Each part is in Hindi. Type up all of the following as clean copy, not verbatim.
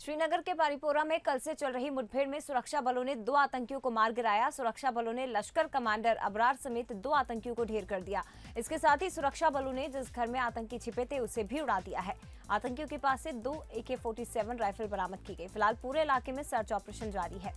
श्रीनगर के पारीपोरा में कल से चल रही मुठभेड़ में सुरक्षा बलों ने 2 आतंकियों को मार गिराया। सुरक्षा बलों ने लश्कर कमांडर अबरार समेत 2 आतंकियों को ढेर कर दिया। इसके साथ ही सुरक्षा बलों ने जिस घर में आतंकी छिपे थे उसे भी उड़ा दिया है। आतंकियों के पास से 2 AK-47 राइफल बरामद की गई। फिलहाल पूरे इलाके में सर्च ऑपरेशन जारी है।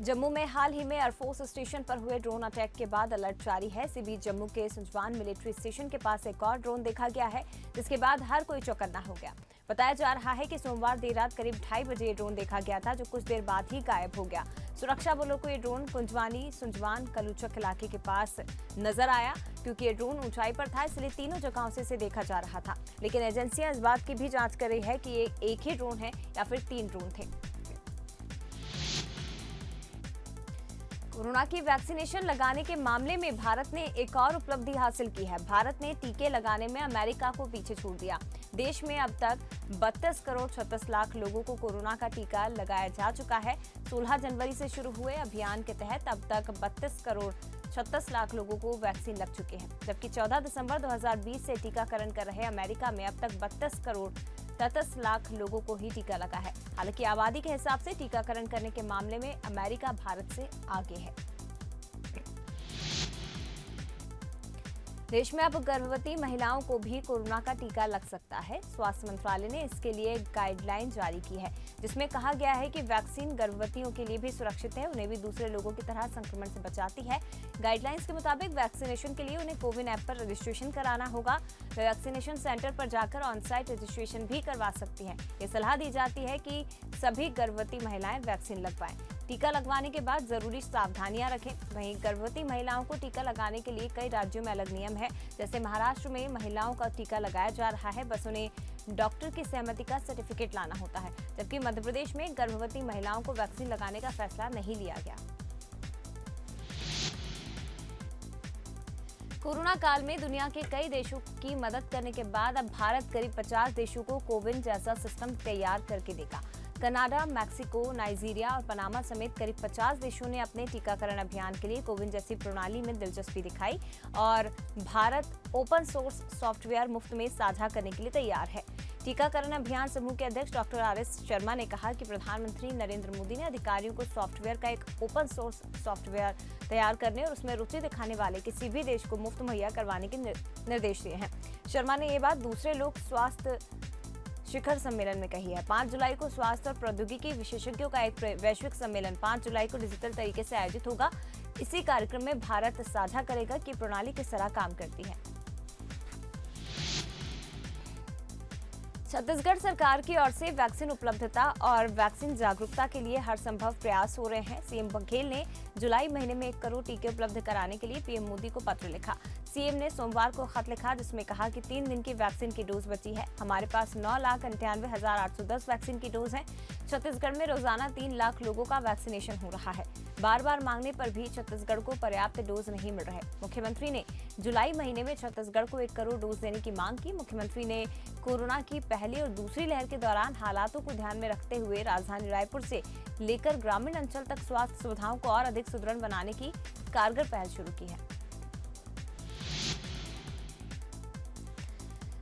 जम्मू में हाल ही में एयरफोर्स स्टेशन पर हुए ड्रोन अटैक के बाद अलर्ट जारी है। इसी बीच जम्मू के सुंजवान मिलिट्री स्टेशन के पास एक और ड्रोन देखा गया है, जिसके बाद हर कोई चौकन्ना हो गया। बताया जा रहा है कि सोमवार देर रात करीब 2:30 बजे ये ड्रोन देखा गया था, जो कुछ देर बाद ही गायब हो गया। सुरक्षा बलों को ये ड्रोन कुंजवानी सुंजवान कलूचक इलाके के पास नजर आया। क्योंकि ये ड्रोन ऊंचाई पर था, इसलिए तीनों जगहों से इसे देखा जा रहा था। लेकिन एजेंसियां इस बात की भी जांच कर रही है कि ये एक ही ड्रोन है या फिर 3 ड्रोन थे। कोरोना की वैक्सीनेशन लगाने के मामले में भारत ने एक और उपलब्धि हासिल की है। भारत ने टीके लगाने में अमेरिका को पीछे छोड़ दिया। देश में अब तक 32 करोड़ 36 लाख लोगों को कोरोना का टीका लगाया जा चुका है। 16 जनवरी से शुरू हुए अभियान के तहत अब तक 32 करोड़ 36 लाख लोगों को वैक्सीन लग चुके हैं, जबकि 14 दिसंबर 2020 से टीकाकरण कर रहे अमेरिका में अब तक 32 करोड़ 37 लाख लोगों को ही टीका लगा है। हालांकि आबादी के हिसाब से टीकाकरण करने के मामले में अमेरिका भारत से आगे है। देश में अब गर्भवती महिलाओं को भी कोरोना का टीका लग सकता है। स्वास्थ्य मंत्रालय ने इसके लिए गाइडलाइन जारी की है, जिसमें कहा गया है कि वैक्सीन गर्भवतियों के लिए भी सुरक्षित है, उन्हें भी दूसरे लोगों की तरह संक्रमण से बचाती है। गाइडलाइंस के मुताबिक वैक्सीनेशन के लिए उन्हें कोविन ऐप पर रजिस्ट्रेशन कराना होगा। वे वैक्सीनेशन सेंटर पर जाकर ऑन साइट रजिस्ट्रेशन भी करवा सकती हैं। ये सलाह दी जाती है कि सभी गर्भवती महिलाएं वैक्सीन लगवाएं। टीका लगवाने के बाद जरूरी सावधानियां रखें। वहीं गर्भवती महिलाओं को टीका लगाने के लिए कई राज्यों में अलग नियम है। जैसे महाराष्ट्र में महिलाओं का टीका लगाया जा रहा है, बस उन्हें डॉक्टर की सहमति का सर्टिफिकेट लाना होता है। जबकि मध्य प्रदेश में गर्भवती महिलाओं को वैक्सीन लगाने का फैसला नहीं लिया गया। कोरोना काल में दुनिया के कई देशों की मदद करने के बाद अब भारत करीब 50 देशों को कोविन जैसा सिस्टम तैयार करके देगा। कनाडा, मैक्सिको, नाइजीरिया और पनामा समेत करीब 50 देशों ने अपने टीकाकरण अभियान के लिए कोविन जैसी प्रणाली में दिलचस्पी दिखाई और भारत ओपन सोर्स सॉफ्टवेयर मुफ्त में साझा करने के लिए तैयार है। टीकाकरण अभियान समूह के अध्यक्ष डॉक्टर RS शर्मा ने कहा कि प्रधानमंत्री नरेंद्र मोदी ने अधिकारियों को सॉफ्टवेयर का एक ओपन सोर्स सॉफ्टवेयर तैयार करने और उसमें रुचि दिखाने वाले किसी भी देश को मुफ्त मुहैया करवाने के निर्देश दिए हैं। शर्मा ने ये बात दूसरे लोक स्वास्थ्य शिखर सम्मेलन में कही है। 5 जुलाई को स्वास्थ्य और प्रौद्योगिकी विशेषज्ञों का एक वैश्विक सम्मेलन 5 जुलाई को डिजिटल तरीके से आयोजित होगा। इसी कार्यक्रम में भारत साझा करेगा कि प्रणाली किस तरह काम करती है। छत्तीसगढ़ सरकार की ओर से वैक्सीन उपलब्धता और वैक्सीन जागरूकता के लिए हर संभव प्रयास हो रहे हैं। सीएम बघेल ने जुलाई महीने में 1 करोड़ टीके उपलब्ध कराने के लिए पीएम मोदी को पत्र लिखा। सीएम ने सोमवार को खत लिखा, जिसमें कहा कि 3 दिन की वैक्सीन की डोज बची है। हमारे पास 9,98,810 वैक्सीन की डोज है। छत्तीसगढ़ में रोजाना 3 लाख लोगों का वैक्सीनेशन हो रहा है। बार बार मांगने पर भी छत्तीसगढ़ को पर्याप्त डोज नहीं मिल रहे। मुख्यमंत्री ने जुलाई महीने में छत्तीसगढ़ को 1 करोड़ डोज देने की मांग की। मुख्यमंत्री ने कोरोना की पहली और दूसरी लहर के दौरान हालातों को ध्यान में रखते हुए राजधानी रायपुर से लेकर ग्रामीण अंचल तक स्वास्थ्य सुविधाओं को और अधिक सुदृढ़ बनाने की कारगर पहल शुरू की है।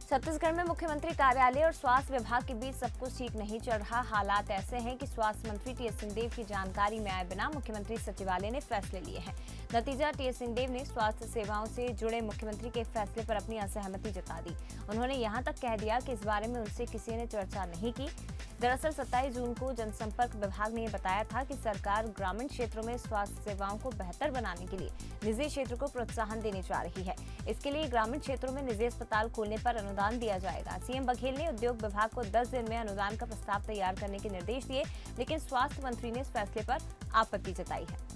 छत्तीसगढ़ में मुख्यमंत्री कार्यालय और स्वास्थ्य विभाग के बीच सब कुछ ठीक नहीं चल रहा। हालात ऐसे हैं कि स्वास्थ्य मंत्री TS सिंहदेव की जानकारी में आए बिना मुख्यमंत्री सचिवालय ने फैसले लिए हैं। नतीजा, TS सिंहदेव ने स्वास्थ्य सेवाओं से जुड़े मुख्यमंत्री के फैसले पर अपनी असहमति जता दी। उन्होंने यहां तक कह दिया कि इस बारे में उनसे किसी ने चर्चा नहीं की। दरअसल 27 जून को जनसंपर्क विभाग ने यह बताया था कि सरकार ग्रामीण क्षेत्रों में स्वास्थ्य सेवाओं को बेहतर बनाने के लिए निजी क्षेत्र को प्रोत्साहन देने जा रही है। इसके लिए ग्रामीण क्षेत्रों में निजी अस्पताल खोलने पर अनुदान दिया जाएगा। सीएम बघेल ने उद्योग विभाग को 10 दिन में अनुदान का प्रस्ताव तैयार करने के निर्देश दिए, लेकिन स्वास्थ्य मंत्री ने इस फैसले पर आपत्ति जताई है।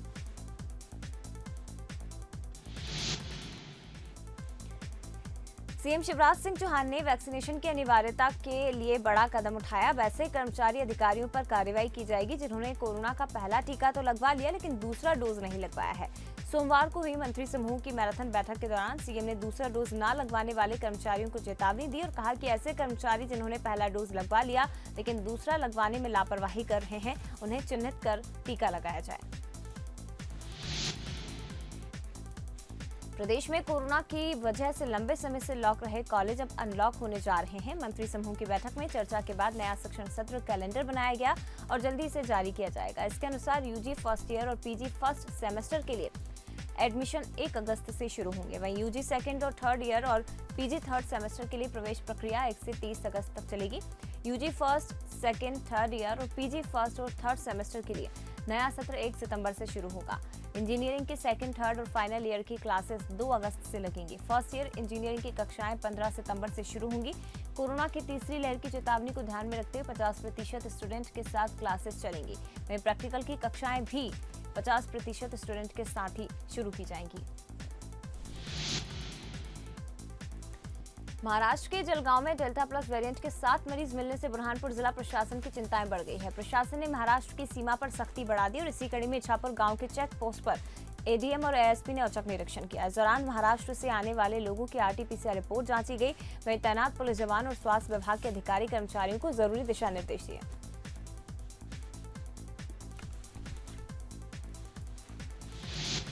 सीएम शिवराज सिंह चौहान ने वैक्सीनेशन की अनिवार्यता के लिए बड़ा कदम उठाया। वैसे कर्मचारी अधिकारियों पर कार्रवाई की जाएगी जिन्होंने कोरोना का पहला टीका तो लगवा लिया, लेकिन दूसरा डोज नहीं लगवाया है। सोमवार को हुई मंत्री समूह की मैराथन बैठक के दौरान सीएम ने दूसरा डोज न लगवाने वाले कर्मचारियों को चेतावनी दी और कहा कि ऐसे कर्मचारी जिन्होंने पहला डोज लगवा लिया लेकिन दूसरा लगवाने में लापरवाही कर रहे हैं, उन्हें चिन्हित कर टीका लगाया जाए। प्रदेश में कोरोना की वजह से लंबे समय से लॉक रहे कॉलेज अब अनलॉक होने जा रहे हैं। मंत्री समूह की बैठक में चर्चा के बाद नया शिक्षण सत्र कैलेंडर बनाया गया और जल्दी इसे जारी किया जाएगा। इसके अनुसार यूजी फर्स्ट ईयर और पीजी फर्स्ट सेमेस्टर के लिए एडमिशन 1 अगस्त से शुरू होंगे। वहीं यूजी सेकंड और थर्ड ईयर और पीजी थर्ड सेमेस्टर के लिए प्रवेश प्रक्रिया 1 से 30 अगस्त तक चलेगी। UG first, second, third year और पीजी फर्स्ट और थर्ड सेमेस्टर के लिए नया सत्र 1 सितंबर से शुरू होगा। इंजीनियरिंग के सेकंड, थर्ड और फाइनल ईयर की क्लासेस 2 अगस्त से लगेंगी। फर्स्ट ईयर इंजीनियरिंग की कक्षाएं 15 सितंबर से शुरू होंगी। कोरोना की तीसरी लहर की चेतावनी को ध्यान में रखते हुए 50% स्टूडेंट के साथ क्लासेस चलेंगी। वहीं प्रैक्टिकल की कक्षाएं भी 50% स्टूडेंट के साथ ही शुरू की जाएंगी। महाराष्ट्र के जलगांव में डेल्टा प्लस वेरिएंट के 7 मरीज मिलने से बुरहानपुर जिला प्रशासन की चिंताएं बढ़ गई है। प्रशासन ने महाराष्ट्र की सीमा पर सख्ती बढ़ा दी और इसी कड़ी में इछापुर गांव के चेक पोस्ट पर एडीएम और एएसपी ने औचक निरीक्षण किया। इस दौरान महाराष्ट्र से आने वाले लोगों की आरटी-पीसीआर रिपोर्ट जांची गई। वहीं तैनात पुलिस जवान और स्वास्थ्य विभाग के अधिकारी कर्मचारियों को जरूरी दिशा निर्देश दिए।